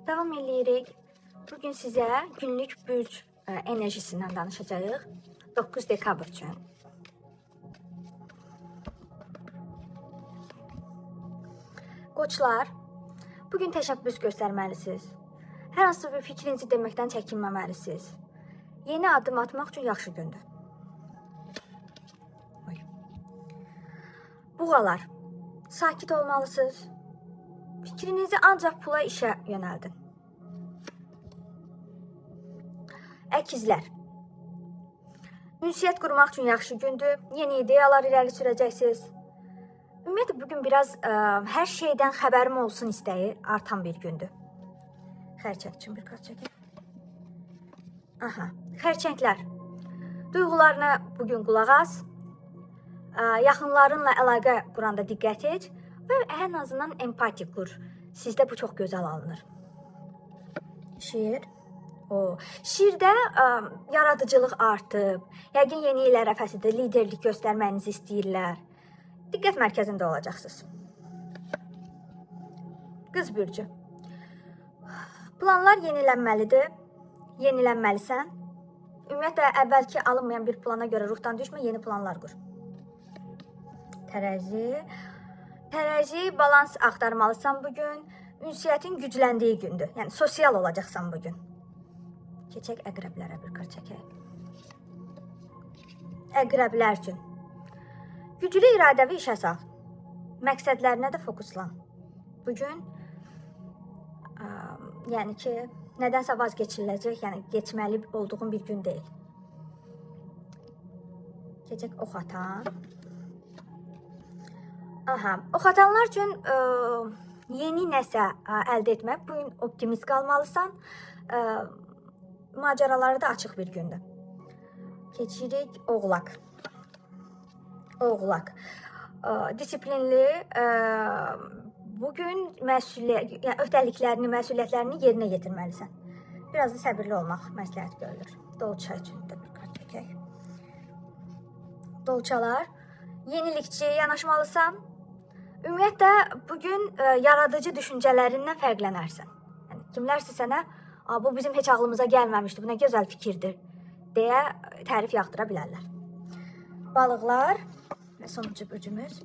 Davam edirik. Bugün sizə günlük bürc enerjisindən danışacağıq. 9 dekabr üçün. Qoçlar, bugün təşəbbüs göstərməlisiniz. Hər hansı bir fikrinizi deməkdən çəkinməməlisiniz. Yeni addım atmaq üçün yaxşı gündür. Buğalar, sakit olmalısınız. Fikrinizi ancaq pula, işə yönəldin. Əkizlər, ünsiyyət qurmaq üçün yaxşı gündür. Yeni ideyalar irəli sürəcəksiniz. Ümumiyyətlə, bugün biraz hər şeydən xəbərim olsun istəyi artan bir gündür. Xərçəng üçün bir kart çəkin. Xərçənglər, duyğularına bugün qulaq as. Yaxınlarınla əlaqə quranda diqqət et və ən azından empati qur. Sizdə bu çox gözəl alınır. Şiir. Şiirdə yaradıcılıq artıb. Yəqin yeni il ərəfəsidir, liderlik göstərməyinizi istəyirlər. Diqqət mərkəzində olacaqsınız. Qız bürcü. Planlar yenilənməlidir. Yenilənməlisən. Ümumiyyətlə, əvvəlki alınmayan bir plana görə ruhdan düşmə, yeni planlar qur. Tərəzi. Tərəzi, balans axtarmalısan bugün. Ünsiyyətin gücləndiyi gündür. Yəni, sosial olacaqsan bugün. Keçək əqrəblərə bir kart çəkək. Əqrəblər üçün. Güclü iradəvi işə sal. Məqsədlərinə də fokuslan. Bugün, yəni ki, nədənsə vazgeçiləcək, yəni geçməli olduğun bir gün deyil. Keçək ox atan. Ox atanlar üçün yeni nəsə əldə etmək, bugün optimist qalmalısan, macəraları da açıq bir gündür. Keçirik oğlaq. Oğlaq. Disiplinli, bugün öhdəliklərini, məsuliyyətlərini yerinə yetirməlisən. Biraz da səbirli olmaq məsləhət görülür. Dolça üçün də bir kart çəkək. Dolçalar, yenilikçi yanaşmalısan. Ümumiyyətlə, bugün yaradıcı düşüncələrindən fərqlənərsən. Yəni, kimlərsə sənə, bu bizim heç ağlımıza gəlməmişdi, bu nə gözəl fikirdir, deyə tərif yaxdıra bilərlər. Balıqlar və sonuncu bürcümüz.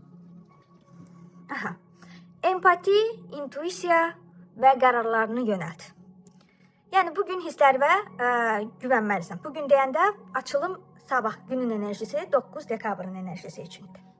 Empati, intuisiya və qərarlarını yönəlt. Yəni, bugün hisslərinə güvənməlisən. Bugün deyəndə açılım sabah günün enerjisi 9 dekabrın enerjisi üçündür.